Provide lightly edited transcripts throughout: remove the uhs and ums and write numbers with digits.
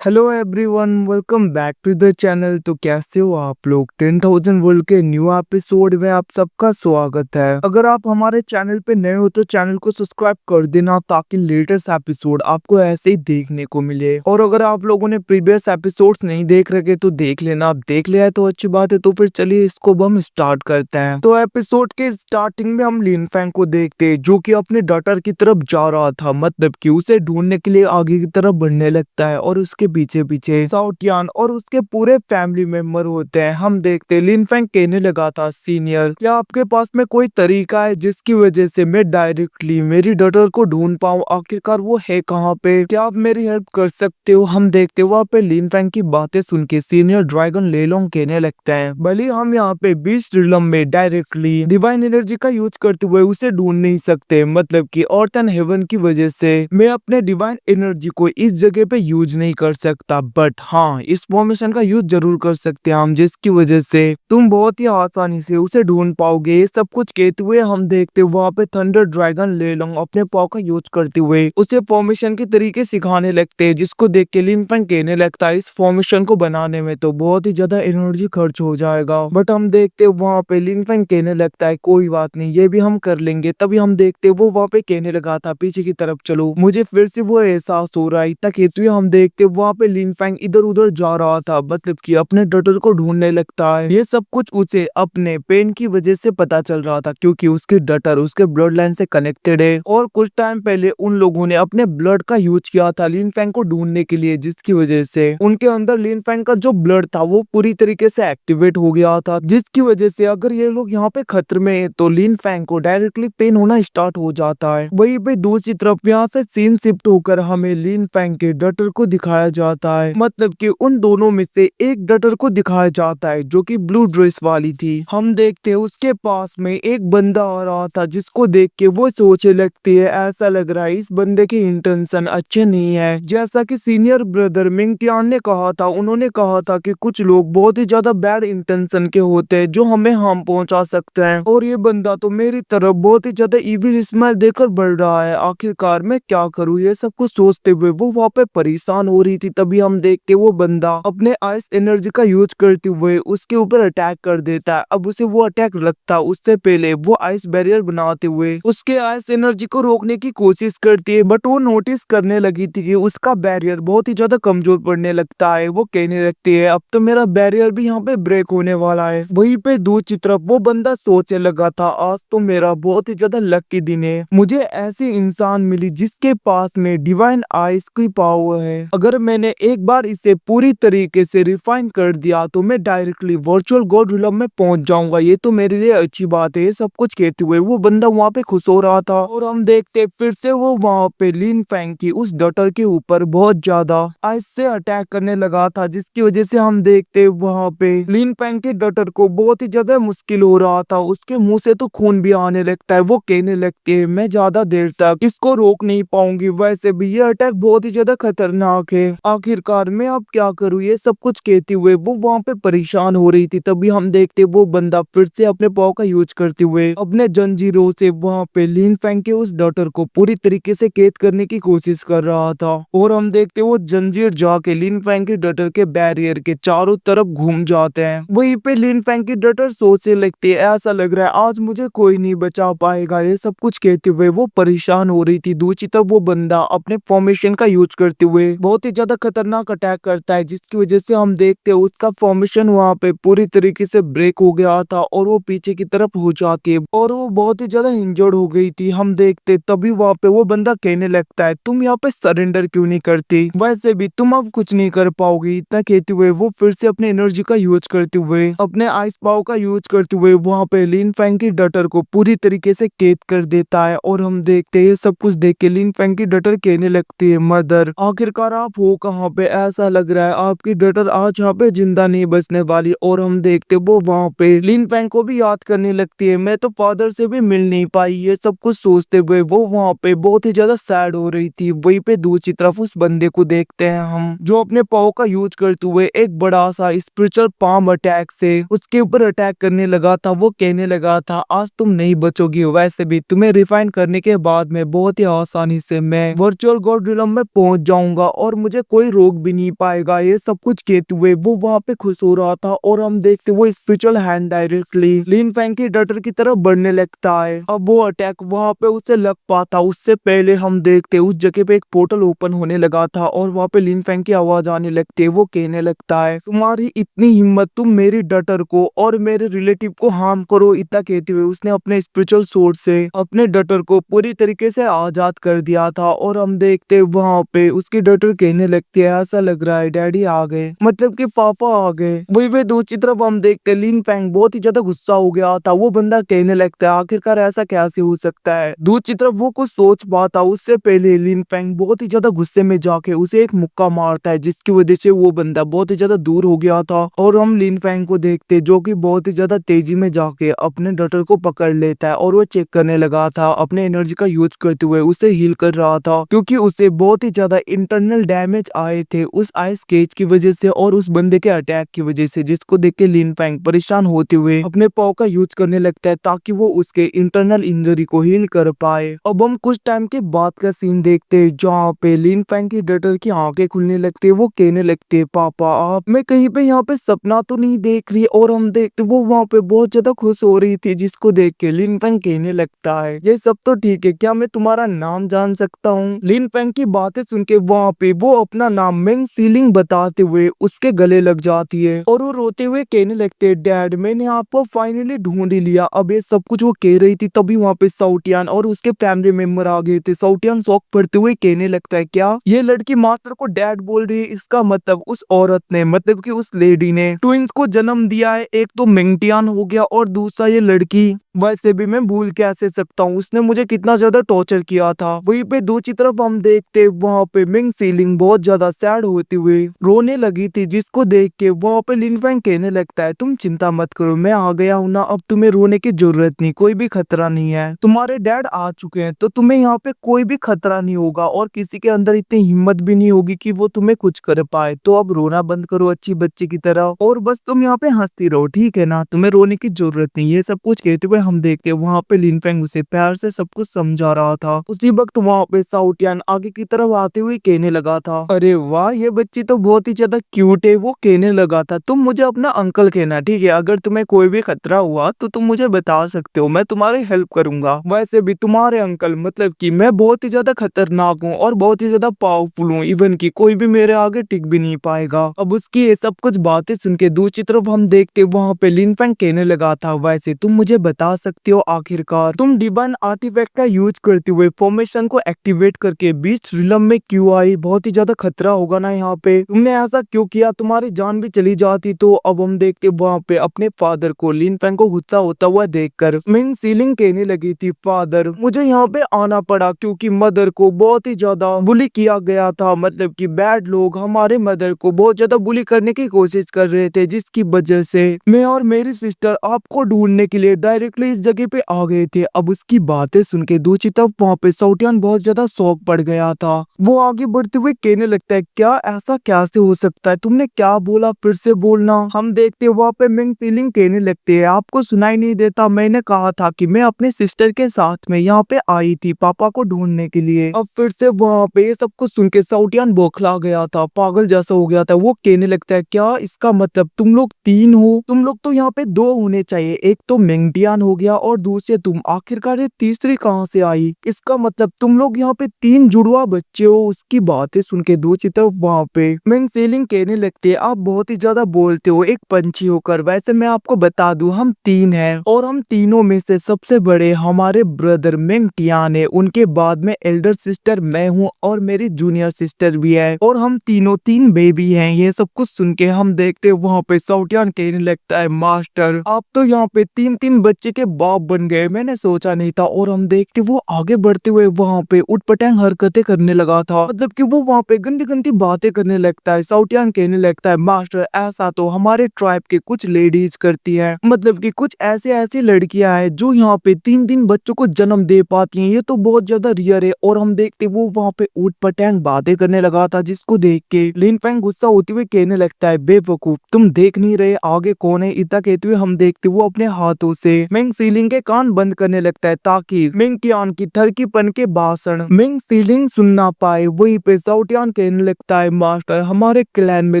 Hello everyone, welcome back to the channel. तो कैसे हो आप लोग। 10,000 वर्ल्ड के न्यू एपिसोड में आप सबका स्वागत है। अगर आप हमारे चैनल पे नए हो तो चैनल को सब्सक्राइब कर देना ताकि लेटेस्ट एपिसोड आपको ऐसे ही देखने को मिले। और अगर आप लोगों ने प्रीवियस एपिसोड्स नहीं देख रखे तो देख लेना। आप देख लिया है तो अच्छी बात है। तो फिर चलिए इसको अब हम स्टार्ट करते हैं। तो एपिसोड के स्टार्टिंग में हम लिन फैंग को देखते हैं जो कि अपने डॉटर की तरफ जा रहा था, मतलब कि उसे ढूंढने के लिए आगे की तरफ बढ़ने लगता है। और उसके पीछे पीछे साउटियान और उसके पूरे फैमिली मेंबर होते हैं। हम देखते हैं लिन फैंग कहने लगा था, सीनियर क्या आपके पास में कोई तरीका है जिसकी वजह से मैं डायरेक्टली मेरी डॉटर को ढूंढ पाऊं, आखिरकार वो है कहाँ पे, क्या आप मेरी हेल्प कर सकते हो। हम देखते वहाँ पे लिन फैंग की बातें सुन के सीनियर ड्रैगन लेलोंग कहने लगता है, भले हम यहाँ पे 20 रिलम में डायरेक्टली डिवाइन एनर्जी का यूज करते हुए उसे ढूंढ नहीं सकते, मतलब कि अर्थ एंड हेवन की वजह से मैं अपने डिवाइन एनर्जी को इस जगह पे यूज नहीं कर सकता, बट हाँ इस फॉर्मेशन का यूज जरूर कर सकते हैं हम, जिसकी वजह से तुम बहुत ही आसानी से उसे ढूंढ पाओगे। ये सब कुछ कहते हुए हम देखते वहाँ पे थंडर ड्रैगन लेलोंग अपने पाव का यूज करते हुए उसे फॉर्मेशन के तरीके सिखाने लगते हैं, जिसको देख के लिन फैंग कहने लगता है इस फॉर्मेशन को बनाने में तो बहुत ही ज्यादा एनर्जी खर्च हो जाएगा। बट हम देखते वहाँ पे लिन फैंग कहने लगता है कोई बात नहीं, ये भी हम कर लेंगे। तभी हम देखते वो वहाँ पे कहने लगा था पीछे की तरफ चलो, मुझे फिर से वो एहसास हो रहा है। इतना कहते हुए हम देखते वहाँ पे लिन फैंग इधर उधर जा रहा था, मतलब कि अपने डॉटर को ढूंढने लगता है। ये सब कुछ उसे अपने पेन की वजह से पता चल रहा था, क्योंकि उसकी डॉटर उसके ब्लड लाइन से कनेक्टेड है और कुछ टाइम पहले उन लोगों ने अपने ब्लड का यूज किया था लिन फैंग को ढूंढने के लिए, जिसकी वजह से उनके अंदर लिन फैंग का जो ब्लड था वो पूरी तरीके से एक्टिवेट हो गया था, जिसकी वजह से अगर ये लोग यहाँ पे खतरे में है तो लिन फैंग को डायरेक्टली पेन होना स्टार्ट हो जाता है। वहीं पे दूसरी तरफ यहाँ से सीन शिफ्ट होकर हमें लिन फैंग के डॉटर को दिखाया जाता है, मतलब कि उन दोनों में से एक डॉटर को दिखाया जाता है जो कि ब्लू ड्रेस वाली थी। हम देखते हैं उसके पास में एक बंदा आ रहा था, जिसको देख के वो सोचने लगती है ऐसा लग रहा है इस बंदे के इंटेंशन अच्छे नहीं है। जैसा कि सीनियर ब्रदर मिंग टियान ने कहा था, उन्होंने कहा था कि कुछ लोग बहुत ही ज्यादा बैड इंटेंशन के होते हैं जो हमें हार्म पहुंचा सकते हैं, और ये बंदा तो मेरी तरफ बहुत ही ज्यादा इविल स्माइल देकर बढ़ रहा है। आखिरकार मैं क्या करूं, ये सब कुछ सोचते हुए वो वहाँ पे परेशान हो रही थी। तभी हम देखते वो बंदा अपने आइस एनर्जी का यूज करते हुए उसके ऊपर अटैक कर देता है। अब उसे वो अटैक लगता उससे पहले वो आइस बैरियर बनाते हुए उसके आइस एनर्जी को रोकने की कोशिश करती है, बट वो नोटिस करने लगी थी कि उसका बैरियर बहुत ही ज्यादा कमजोर पड़ने लगता है। वो कहने लगती है अब तो मेरा बैरियर भी यहाँ पे ब्रेक होने वाला है। वहीं पे दूसरी तरफ वो बंदा सोचने लगा था आज तो मेरा बहुत ही ज्यादा लकी दिन है, मुझे ऐसी इंसान मिली जिसके पास में डिवाइन आइस की पावर है। अगर मैंने एक बार इसे पूरी तरीके से रिफाइन कर दिया तो मैं डायरेक्टली वर्चुअल गॉड रिलम में पहुंच जाऊंगा, ये तो मेरे लिए अच्छी बात है। सब कुछ कहते हुए वो बंदा वहाँ पे खुश हो रहा था, और हम देखते फिर से वो वहाँ पे लिन फैंग की उस डॉटर के ऊपर बहुत ज्यादा आइस से अटैक करने लगा था, जिसकी वजह से हम देखते वहाँ पे लिन फैंग के डॉटर को बहुत ही ज्यादा मुश्किल हो रहा था। उसके मुंह से तो खून भी आने लगता है। वो कहने लगती है मैं ज्यादा देर तक इसको रोक नहीं पाऊंगी, वैसे भी ये अटैक बहुत ही ज्यादा खतरनाक है, आखिरकार मैं अब क्या करूँ। ये सब कुछ कहते हुए वो वहाँ पे परेशान हो रही थी। तभी हम देखते वो बंदा फिर से अपने पाव का यूज करते हुए अपने जंजीरों से वहाँ पे लिन फैंग के उस डॉटर को पूरी तरीके से कैद करने की कोशिश कर रहा था, और हम देखते वो जंजीर जाके लिन फैंग के डॉटर के बैरियर के चारों तरफ घूम जाते हैं। वहीं पे लिन फैंग की डॉटर सोचने लगती है ऐसा लग रहा है आज मुझे कोई नहीं बचा पाएगा। ये सब कुछ कहते हुए वो परेशान हो रही थी। दूसरी तरफ वो बंदा अपने फॉर्मेशन का यूज करते हुए बहुत ही ज्यादा खतरनाक अटैक करता है, जिसकी वजह से हम देखते हैं उसका फॉर्मेशन वहाँ पे पूरी तरीके से ब्रेक हो गया था और वो पीछे की तरफ हो जाती है, और वो बहुत ही ज्यादा इंजर्ड हो गई थी। हम देखते तभी वहाँ पे वो बंदा कहने लगता है तुम यहाँ पे सरेंडर क्यों नहीं करती, वैसे भी तुम अब कुछ नहीं कर पाओगी। इतना कहते हुए वो फिर से अपने एनर्जी का यूज करते हुए अपने आइस पाव का यूज करते हुए वहाँ पे लिन फैंग की डॉटर को पूरी तरीके से कैद कर देता है। और हम देखते हैं सब कुछ देख के लिन फैंग की डॉटर कहने लगती है मदर आखिरकार आप हो कहाँ पे, ऐसा लग रहा है आपकी डॉटर आज यहाँ पे जिंदा नहीं बचने वाली। और हम देखते वो वहाँ पे लिन फैंग को भी याद करने लगती है मैं तो फादर से भी मिल नहीं पाई। ये सब कुछ सोचते हुए वो वहाँ पे बहुत ही ज्यादा सैड हो रही थी। वहीं पे दूसरी तरफ उस बंदे को देखते हैं हम जो अपने पाव का यूज करते हुए एक बड़ा सा स्पिरिचुअल पाम अटैक से उसके ऊपर अटैक करने लगा था। वो कहने लगा था आज तुम नहीं बचोगी, वैसे भी तुम्हें रिफाइन करने के बाद में बहुत ही आसानी से मैं वर्चुअल गॉड रिलम में पहुंच जाऊंगा और मुझे कोई रोक भी नहीं पाएगा। ये सब कुछ कहते हुए वो वहाँ पे खुश हो रहा था और हम देखते वो स्पिरिचुअल हैंड डायरेक्टली लिन फैंग की डॉटर की तरफ बढ़ने लगता है। अब वो अटैक वहाँ पे उसे लग पाता उससे पहले हम देखते उस जगह पे एक पोर्टल ओपन होने लगा था और वहाँ पे लिन फैंग की आवाज आने लगती है। वो कहने लगता है तुम्हारी इतनी हिम्मत, तुम मेरी डॉटर को और मेरे रिलेटिव को हार्म करो। इतना कहते हुए उसने अपने स्पिरिचुअल सोर्ड से अपने डॉटर को पूरी तरीके से आजाद कर दिया था। और हम देखते वहाँ पे उसकी डॉटर कहने लगती है ऐसा लग रहा है डैडी आ गए, मतलब कि पापा आ गए। वही पे दूसरी तरफ हम देखते लिन फैंग बहुत ही ज्यादा गुस्सा हो गया था। वो बंदा कहने लगता है आखिरकार ऐसा कैसे हो सकता है। दूसरी तरफ वो कुछ सोच पाता उससे पहले लिन फैंग बहुत ही ज्यादा गुस्से में जाके उसे एक मुक्का मारता है जिसकी वजह से वो बंदा बहुत ही ज्यादा दूर हो गया था। और हम लिन फैंग को देखते जो कि बहुत ही ज्यादा तेजी में जाके अपने डॉटर को पकड़ लेता है और वो चेक करने लगा था, अपने एनर्जी का यूज करते हुए उसे हील कर रहा था क्योंकि उसे बहुत ही ज्यादा इंटरनल डैमेज आए थे उस आइस केज की वजह से और उस बंदे के अटैक की वजह से, जिसको देख के लिन फैंग परेशान होते हुए अपने पाव का यूज करने लगता है ताकि वो उसके इंटरनल इंजरी को हील कर पाए। अब हम कुछ टाइम के बाद का सीन देखते हैं जहाँ पे लिन फैंग की डॉटर की आंखें खुलने लगती है। वो कहने लगती है पापा आप, मैं कहीं पे यहाँ पे सपना तो नहीं देख रही। और हम देखते वो वहाँ पे बहुत ज्यादा खुश हो रही थी जिसको देख के लिन फैंग कहने लगता है ये सब तो ठीक है, क्या मैं तुम्हारा नाम जान सकता हूँ। लिन फैंग की बातें सुन के वहाँ पे वो अपना नाम मेंग सीलिंग बताते हुए उसके गले लग जाती है और वो रोते हुए कहने लगते है डैड मैंने आपको फाइनली ढूंढ ही लिया। अब ये सब कुछ वो कह रही थी तभी वहाँ पे साउटियान और उसके फैमिली मेंबर आ गए थे। साउटियान शॉक पड़ते हुए कहने लगता है क्या ये लड़की मास्टर को डैड बोल रही है, इसका मतलब उस औरत ने, मतलब कि उस लेडी ने ट्विंस को जन्म दिया है। एक तो मेंगटियान हो गया और दूसरा ये लड़की। वैसे भी मैं भूल कैसे सकता हूँ, उसने मुझे कितना ज्यादा टॉर्चर किया था। वहीं पे दूसरी तरफ हम देखते वहाँ पे मिंग सीलिंग बहुत ज्यादा सैड होते हुए रोने लगी थी जिसको देख के वहाँ पे लिन फैंग कहने लगता है तुम चिंता मत करो, मैं आ गया हूँ ना, अब तुम्हें रोने की जरूरत नहीं, कोई भी खतरा नहीं है, तुम्हारे डैड आ चुके हैं तो तुम्हें यहाँ पे कोई भी खतरा नहीं होगा और किसी के अंदर इतनी हिम्मत भी नहीं होगी कि वो तुम्हें कुछ कर पाए। तो अब रोना बंद करो अच्छी बच्ची की तरह और बस तुम यहाँ पे हंसती रहो, ठीक है ना, तुम्हें रोने की जरूरत नहीं। ये सब कुछ कहते हुए हम देखते वहाँ पे लिन फैंग उसे प्यार से सब कुछ समझा रहा था। उसी वक्त वहाँ पे साउटियान आगे की तरफ आते हुए कहने लगा था अरे वाह ये बच्ची तो बहुत ही ज्यादा क्यूट है। वो कहने लगा था तुम मुझे अपना अंकल कहना, ठीक है, अगर तुम्हें कोई भी खतरा हुआ तो तुम मुझे बता सकते हो, मैं तुम्हारी हेल्प करूंगा। वैसे भी तुम्हारे अंकल मतलब कि मैं बहुत ही ज्यादा खतरनाक हूँ और बहुत ही ज्यादा पावरफुल हूँ, इवन की कोई भी मेरे आगे टिक भी नहीं पाएगा। अब उसकी ये सब कुछ बातें सुन के दूसरी तरफ हम देखते वहाँ पे लिन फैंग कहने लगा था वैसे तुम मुझे बता सकते हो आखिरकार तुम डिवाइन आर्टिफैक्ट का यूज करते हुए फॉर्मेशन को एक्टिवेट करके बीस्ट रिलम में क्यों आई, बहुत ही ज्यादा खतरा होगा ना यहाँ पे, तुमने ऐसा क्यों किया, तुम्हारी जान भी चली जाती। तो अब हम देखते वहाँ पे अपने फादर को लिन फैंग को गुस्सा होता हुआ देखकर मिंग सीलिंग कहने लगी थी फादर मुझे यहाँ पे आना पड़ा क्योंकि मदर को बहुत ही ज्यादा बुली किया गया था, मतलब कि बैड लोग हमारे मदर को बहुत ज्यादा बुली करने की कोशिश कर रहे थे जिसकी वजह से मैं और मेरी सिस्टर आपको ढूंढने के लिए डायरेक्टली इस जगह पे आ गए थे। अब उसकी बातें सुन के दूसरी तरफ वहाँ पे साउटियान बहुत ज्यादा शौक पड़ गया था। वो आगे बढ़ते हुए कहने लगता है क्या ऐसा कैसे हो सकता है, तुमने क्या बोला फिर से बोलना। हम देखते वहाँ पे मिंग सीलिंग कहने लगती है आपको सुनाई नहीं देता, मैंने कहा था कि मैं अपने सिस्टर के साथ में यहाँ पे आई थी पापा को ढूंढने के लिए। अब फिर से वहाँ पे ये सब कुछ सुन के साउटियान बौखला गया था, पागल जैसा हो गया था। वो कहने लगता है क्या इसका मतलब तुम लोग तीन हो, तुम लोग तो यहाँ पे दो होने चाहिए, एक तो मेंगटियान हो गया और दूसरे तुम, आखिरकार ये तीसरी कहाँ से आई, इसका मतलब तुम लोग यहाँ पे तीन जुड़वा बच्चे हो। उसकी बातें सुन के दूसरी तरफ वहाँ पे मिंग सीलिंग कहने लगती है आप बहुत ही ज्यादा बोलते हो एक पंछी होकर, वैसे मैं आपको बता दूं हम तीन हैं और हम तीनों में से सबसे बड़े हमारे ब्रदर मेंगटियान है, उनके बाद में एल्डर सिस्टर मैं हूँ और मेरी जूनियर सिस्टर भी है और हम तीनों तीन बेबी हैं। ये सब कुछ सुन के हम देखते वहाँ पे साउटियान कहने लगता है मास्टर आप तो यहाँ पे तीन तीन बच्चे के बाप बन गए, मैंने सोचा नहीं था। और हम देखते वो आगे बढ़ते हुए वहाँ पे उटपटांग हरकतें करने लगा था, मतलब कि वो वहाँ पे गंदी गंदी बातें करने लगता है। साउटियान कहने लगता है मास्टर ऐसा तो हमारे ट्राइब के कुछ लेडीज करती है, मतलब कि कुछ ऐसे ऐसी लड़कियां हैं जो यहाँ पे तीन तीन बच्चों को जन्म दे पाती हैं, ये तो बहुत ज्यादा रियर है। और हम देखते वो वहाँ पे उटपटांग बातें करने लगा था जिसको देख के लिन फैंग गुस्सा होते हुए कहने लगता है बेवकूफ तुम देख नहीं रहे आगे कौन है। इतना कहते हुए हम देखते वो अपने हाथों से मिंग सीलिंग के कान बंद करने लगता है ताकि मिंग कियान की ठरकीपन के भाषण मिंग सीलिंग सुन ना पाए। वहीं पे साउटियान कहने लगता है मास्टर हमारे क्लैन में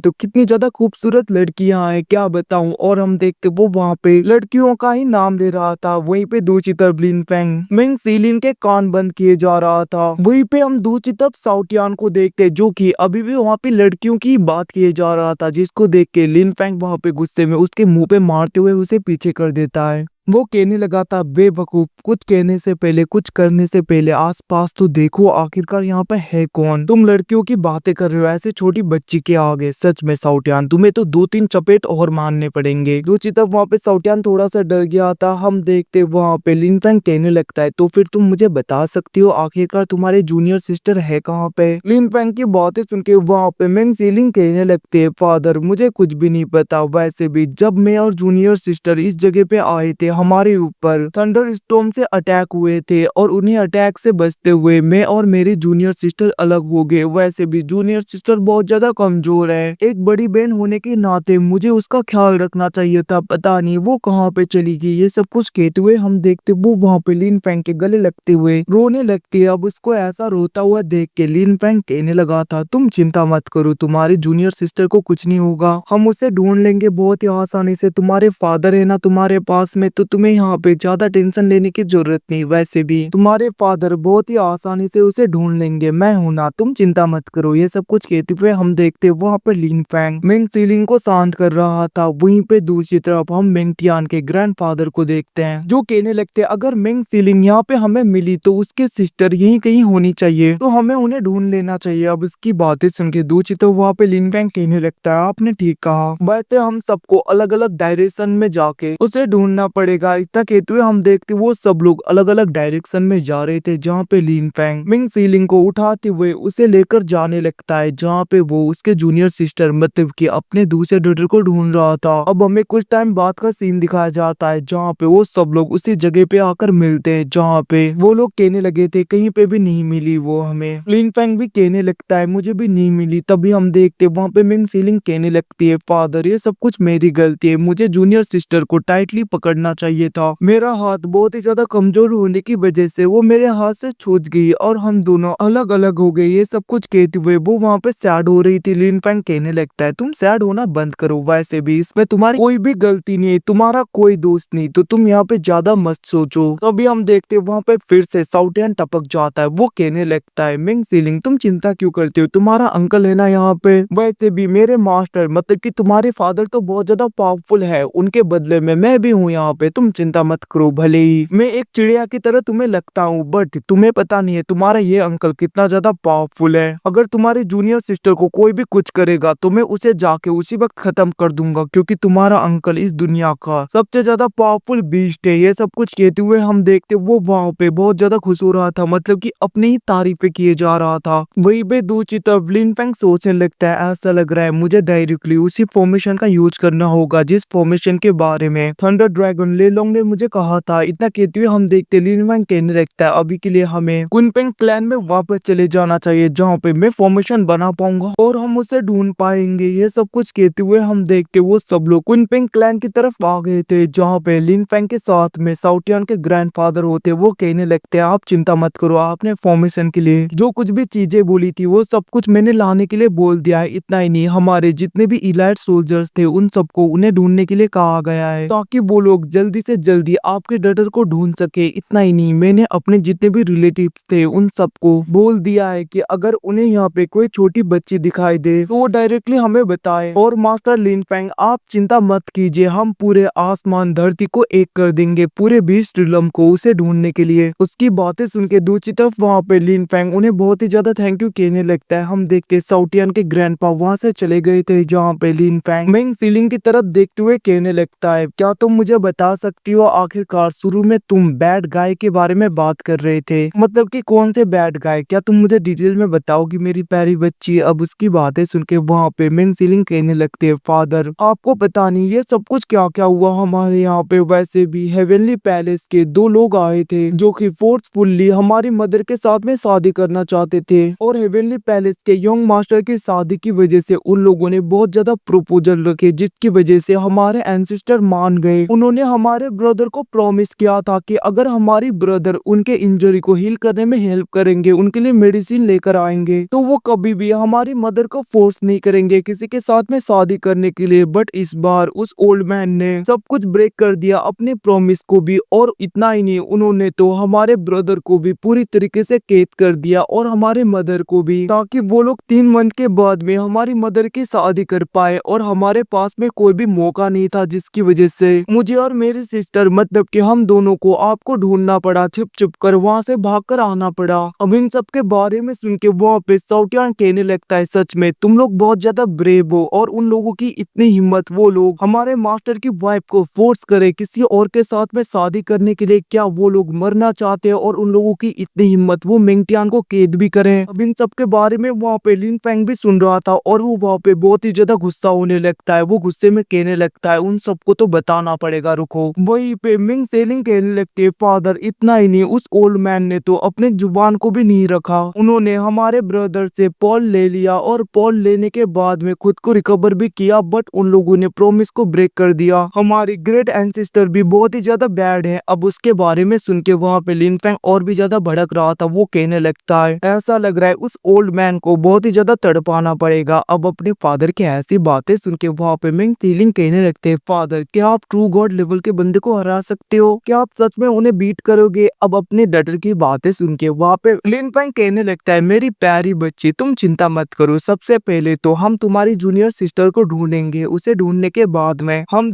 तो कितनी ज्यादा खूबसूरत लड़कियां हैं क्या बताऊं। और हम देखते वो वहाँ पे लड़कियों का ही नाम ले रहा था। वहीं पे दूसरी तरफ लिन फेंग मिंग सीलिन के कान बंद किए जा रहा था। वहीं पे हम दूसरी तरफ साउटियान को देखते जो कि अभी भी वहाँ पे लड़कियों की बात किए जा रहा था, जिसको देख के लिन फेंग वहाँ पे गुस्से में उसके मुंह पे मारते हुए उसे पीछे कर देता है। वो कहने लगा था बेवकूफ, कुछ कहने से पहले कुछ करने से पहले आसपास तो देखो आखिरकार यहाँ पे है कौन। तुम लड़कियों की बातें कर रहे हो ऐसे छोटी बच्ची के आगे। सच में साउटियान तुम्हें तो 2-3 चपेट और मारने पड़ेंगे। दूसरी तरफ वहाँ पे साउटियान थोड़ा सा डर गया था। हम देखते वहाँ पे लिन फेंग कहने लगता है तो फिर तुम मुझे बता सकती हो आखिरकार तुम्हारे जूनियर सिस्टर है कहाँ पे। लिन फेंग की बातें सुन के वहाँ पे मिंग सीलिंग कहने लगते है फादर मुझे कुछ भी नहीं पता। वैसे भी जब मैं और जूनियर सिस्टर इस जगह पे आए थे हमारे ऊपर थंडर स्टॉर्म से अटैक हुए थे और उन्हीं अटैक से बचते हुए मैं और मेरी जूनियर सिस्टर अलग हो गए। वैसे भी जूनियर सिस्टर बहुत ज्यादा कमजोर है, एक बड़ी बहन होने के नाते मुझे उसका ख्याल रखना चाहिए था, पता नहीं वो कहाँ पे चली गई। ये सब कुछ कहते हुए हम देखते वो वहाँ पे लिन फेंग के गले लगते हुए रोने लगती है। अब उसको ऐसा रोता हुआ देख के लिन फेंग कहने लगा था तुम चिंता मत करो, तुम्हारी जूनियर सिस्टर को कुछ नहीं होगा, हम उसे ढूंढ लेंगे बहुत ही आसानी से। तुम्हारे फादर है ना तुम्हारे पास में, तो तुम्हें यहाँ पे ज्यादा टेंशन लेने की जरूरत नहीं। वैसे भी तुम्हारे फादर बहुत ही आसानी से उसे ढूंढ लेंगे, मैं हूं ना, तुम चिंता मत करो। ये सब कुछ कहते हुए हम देखते वहाँ पे लिन फेंग मिंग सीलिंग को शांत कर रहा था। वहीं पे दूसरी तरफ हम मिंग टियान के ग्रैंडफादर को देखते हैं जो कहने लगते हैं अगर मिंग सीलिंग यहाँ पे हमें मिली तो उसके सिस्टर यहीं कहीं होनी चाहिए, तो हमें उन्हें ढूंढ लेना चाहिए। अब उसकी बातें सुन के दूसरी तो वहाँ पे लिन फेंग कहने लगता है आपने ठीक कहा, वैसे हम सबको अलग अलग डायरेक्शन में जाके उसे ढूंढना पड़ेगा। इतना कहते हुए हम देखते वो सब लोग अलग अलग डायरेक्शन में जा रहे थे जहाँ पे लिन फेंग मिंग सीलिंग को उठाते हुए उसे लेकर जाने लगता है जहाँ पे वो उसके जूनियर सिस्टर मतलब कि अपने दूसरे डॉटर को ढूंढ रहा था। अब हमें कुछ टाइम बाद का सीन दिखाया जाता है जहाँ पे वो सब लोग उसी जगह पे आकर मिलते हैं जहाँ पे वो लोग कहने लगे थे कहीं पे भी नहीं मिली वो हमें। लिन फेंग भी कहने लगता है मुझे भी नहीं मिली। तभी हम देखते वहाँ पे मिंग सीलिंग कहने लगती है फादर ये सब कुछ मेरी गलती है, मुझे जूनियर सिस्टर को टाइटली पकड़ना चाहिए था, मेरा हाथ बहुत ही ज्यादा कमजोर होने की वजह से वो मेरे हाथ से छूट गई और हम दोनों अलग अलग हो गए। ये सब कुछ कहते हुए वो वहाँ पे सैड हो रही थी। लिन फेंग कहने लगता है तुम सैड होना बंद करो, वैसे भी इसमें तुम्हारी कोई भी गलती नहीं है, तुम्हारा कोई दोस्त नहीं, तो तुम यहाँ पे ज्यादा मत सोचो। तभी हम देखते वहाँ पे फिर से साउटियन टपक जाता है। वो कहने लगता है मिंग सीलिंग तुम चिंता क्यों करते हो, तुम्हारा अंकल है ना यहाँ पे, वैसे भी मेरे मास्टर मतलब कि तुम्हारे फादर तो बहुत ज्यादा पावरफुल है, उनके बदले में मैं भी हूँ यहाँ पे, तुम चिंता मत करो। भले ही मैं एक चिड़िया की तरह तुम्हें लगता हूँ बट तुम्हें पता नहीं है तुम्हारा ये अंकल कितना ज्यादा पावरफुल है। अगर तुम्हारी जूनियर सिस्टर को कोई भी कुछ करेगा तो मैं उसे जाके उसी वक्त खत्म कर दूंगा, क्योंकि तुम्हारा अंकल इस दुनिया का सबसे ज्यादा पावरफुल बीस्ट है। ये सब कुछ कहते हुए हम देखते वो वहाँ पे बहुत ज्यादा खुश हो रहा था, मतलब कि अपनी ही तारीफें किए जा रहा था। वही पे दूसरी तरफ लिन फेंग सोचने लगता है ऐसा लग रहा है मुझे डायरेक्टली उसी फॉर्मेशन का यूज करना होगा जिस फॉर्मेशन के बारे में थंडर ड्रैगन ले लोंग ने मुझे कहा था। इतना कहते हुए हम देखते लिन फेंग कहने लगता है अभी के लिए हमें कुनपेंग क्लैन में वापस चले जाना चाहिए जहाँ पे मैं फॉर्मेशन बना पाऊंगा और हम उसे ढूंढ पाएंगे। ये सब कुछ कहते हुए हम देखते वो सब लोग कुनपेंग क्लैन की तरफ आ गए थे जहाँ पे लिन फेंग के साथ में साउटियान के ग्रैंडफादर होते। वो कहने लगते आप चिंता मत करो, आपने फॉर्मेशन के लिए जो कुछ भी चीजें बोली थी वो सब कुछ मैंने लाने के लिए बोल दिया है। इतना ही नहीं हमारे जितने भी इलाइट सोल्जर्स थे उन सबको उन्हें ढूंढने के लिए कहा गया है ताकि वो लोग जल्दी से जल्दी आपके डॉटर को ढूंढ सके। इतना ही नहीं मैंने अपने जितने भी रिलेटिव थे उन सबको बोल दिया है कि अगर उन्हें यहाँ पे कोई छोटी बच्ची दिखाई दे तो वो डायरेक्टली हमें बताए। और मास्टर लिन फेंग आप चिंता मत कीजिए, हम पूरे आसमान धरती को एक कर देंगे, पूरे 20 ट्रिलियन को उसे ढूंढने के लिए। उसकी बातें सुन के दूसरी तरफ वहाँ पे लिन फेंग उन्हें बहुत ही ज्यादा थैंक यू कहने लगता है। हम देखते साउटियन के ग्रैंडपा वहाँ से चले गए थे जहाँ पे लिन फेंग मिंग सीलिंग की तरफ देखते हुए कहने लगता है क्या तुम मुझे बता सकती हो आखिरकार शुरू में तुम बैड गाय के बारे में बात कर रहे थे, मतलब कि कौन से बैड गाय, क्या तुम मुझे डिटेल में बताओगी मेरी प्यारी बच्ची। अब उसकी बातें सुन के वहाँ पे मिंग सीलिंग कहने लगते है फादर आपको पता नहीं ये सब कुछ क्या क्या हुआ हमारे यहाँ पे। वैसे भी हेवनली पैलेस के 2 लोग आए थे जो कि फोर्सफुली हमारी मदर के साथ में शादी करना चाहते थे और हेवनली पैलेस के यंग मास्टर की शादी की वजह से उन लोगों ने बहुत ज्यादा प्रपोजल रखे जिसकी वजह से हमारे एंसेस्टर मान गए। उन्होंने हमारे हमारे ब्रदर को प्रॉमिस किया था कि अगर हमारी ब्रदर उनके इंजरी को हील करने में हेल्प करेंगे, उनके लिए मेडिसिन लेकर आएंगे, तो वो कभी भी हमारी मदर को फोर्स नहीं करेंगे किसी के साथ में शादी करने के लिए। बट इस बार उस ओल्ड मैन ने सब कुछ ब्रेक कर दिया, अपने प्रॉमिस को भी। और इतना ही नहीं, उन्होंने तो हमारे ब्रदर को भी पूरी तरीके से कैद कर दिया और हमारे मदर को भी, ताकि वो लोग 3 मंथ के बाद में हमारी मदर की शादी कर पाए। और हमारे पास में कोई भी मौका नहीं था, जिसकी वजह से मुझे और मेरी सिस्टर, मतलब कि हम दोनों को आपको ढूंढना पड़ा, छिप छिप कर वहां से भागकर आना पड़ा। अब इन सब के बारे में सुन के वहाँ पे साउटियान कहने लगता है, सच में तुम लोग बहुत ज्यादा ब्रेव हो, और उन लोगों की इतनी हिम्मत, वो लोग हमारे मास्टर की वाइफ को फोर्स करे किसी और के साथ में शादी करने के लिए। क्या वो लोग मरना चाहते हैं? और उन लोगों की इतनी हिम्मत, वो मिंगटियान को कैद भी करें। अब इन सब के बारे में वहाँ पे लिन फेंग भी सुन रहा था, और वो वहाँ पे बहुत ही ज्यादा गुस्सा होने लगता है। वो गुस्से में कहने लगता है, उन सबको तो बताना पड़ेगा, रुको। वहीं पे मिंग सेलिंग कहने लगती है, फादर इतना ही नहीं, उस ओल्ड मैन ने तो अपने जुबान को भी नहीं रखा। उन्होंने हमारे ब्रदर से पॉल ले लिया, और पॉल लेने के बाद में खुद को रिकवर भी किया, बट उन लोगों ने प्रॉमिस को ब्रेक कर दिया। हमारी ग्रेट एंसेस्टर भी बहुत ही ज्यादा बैड है। अब उसके बारे में सुन के वहाँ पे लिन फेंग और भी ज्यादा भड़क रहा था। वो कहने लगता है, ऐसा लग रहा है उस ओल्ड मैन को बहुत ही ज्यादा तड़पाना पड़ेगा। अब अपने फादर की ऐसी बातें सुन के वहाँ पे मिंग सीलिंग कहने लगते हैं, फादर क्या आप ट्रू गॉड लेवल के बंदे को हरा सकते हो? क्या आप सच में उन्हें बीट करोगे? अब अपने डटर की बातें सुन के वहाँ पे लिन फेंग कहने लगता है, मेरी प्यारी बच्ची तुम चिंता मत करो, सबसे पहले तो हम तुम्हारी जूनियर सिस्टर को ढूंढेंगे। उसे ढूंढने के बाद में हम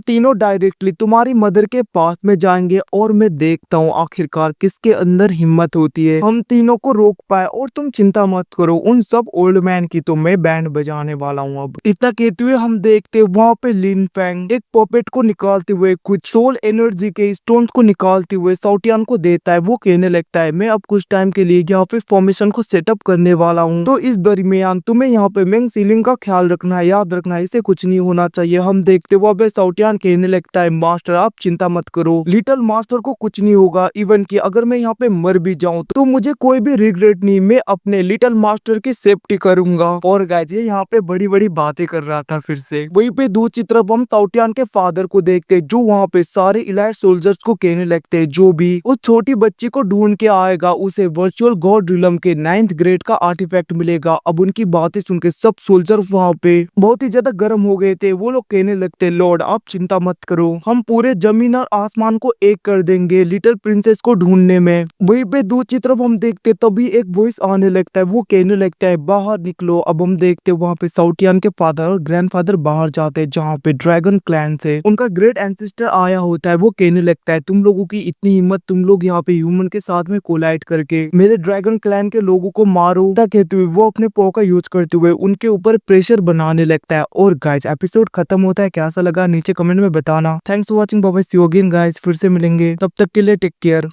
तीनों डायरेक्टली तुम्हारी मदर के पास में जाएंगे, और मैं देखता हूँ आखिरकार किसके अंदर हिम्मत होती है हम तीनों को रोक पाए। और तुम चिंता मत करो, उन सब ओल्ड मैन की तो मैं बैंड बजाने वाला हूँ। अब इतना कहते हुए हम देखते वहाँ पे लिन फेंग एक पॉपेट को निकालते हुए, कुछ सोल एनर्जी के स्टोन को निकालते हुए साउटियान को देता है। वो कहने लगता है, मैं अब कुछ टाइम के लिए यहाँ पे फॉर्मेशन को सेटअप करने वाला हूँ, तो इस दरमियान तुम्हें यहाँ पे मिंग सीलिंग का ख्याल रखना है, याद रखना है, इसे कुछ नहीं होना चाहिए। हम देखते वहाँ पे साउटियान कहने लगता है, मास्टर आप चिंता मत करो, लिटिल मास्टर को कुछ नहीं होगा। इवन कि अगर मैं यहाँ पे मर भी जाऊँ तो मुझे कोई भी रिग्रेट नहीं, मैं अपने लिटिल मास्टर की सेफ्टी करूंगा। और गाइस ये यहाँ पे बड़ी बड़ी बातें कर रहा था फिर से। वहीं पे दूसरी तरफ हम साउटियान के फादर को देखते, जो वहाँ पे सारे इलाइट सोल्जर्स को कहने लगते हैं, जो भी उस छोटी बच्ची को ढूंढ के आएगा उसे वर्चुअल गॉड रिलम के 9th ग्रेड का आर्टिफैक्ट मिलेगा। अब उनकी बातें सुन के सब सोल्जर वहाँ पे बहुत ही ज्यादा गर्म हो गए थे। वो लोग कहने लगते, लॉर्ड आप चिंता मत करो, हम पूरे जमीन और आसमान को एक कर देंगे लिटिल प्रिंसेस को ढूंढने में। वहीं पे दूसरी तरफ हम देखते तभी एक वॉइस आने लगता है, वो कहने लगता है, बाहर निकलो। अब हम देखते वहाँ पे साउटियान के फादर और ग्रैंडफादर बाहर जाते हैं, जहाँ पे ड्रैगन क्लैन से उनका ग्रेट एंसेस्टर आया होता है। वो कहने लगता है, तुम लोगों की इतनी हिम्मत, तुम लोग यहाँ पे ह्यूमन के साथ में कोलाइड करके मेरे ड्रैगन क्लैन के लोगों को मारो। कहते हुए वो अपने पॉ का यूज करते हुए उनके ऊपर प्रेशर बनाने लगता है। और गाइस एपिसोड खत्म होता है, कैसा लगा नीचे कमेंट में बताना। Thanks for watching, bye bye, see you again guys, फिर से मिलेंगे, तब तक के लिए टेक केयर।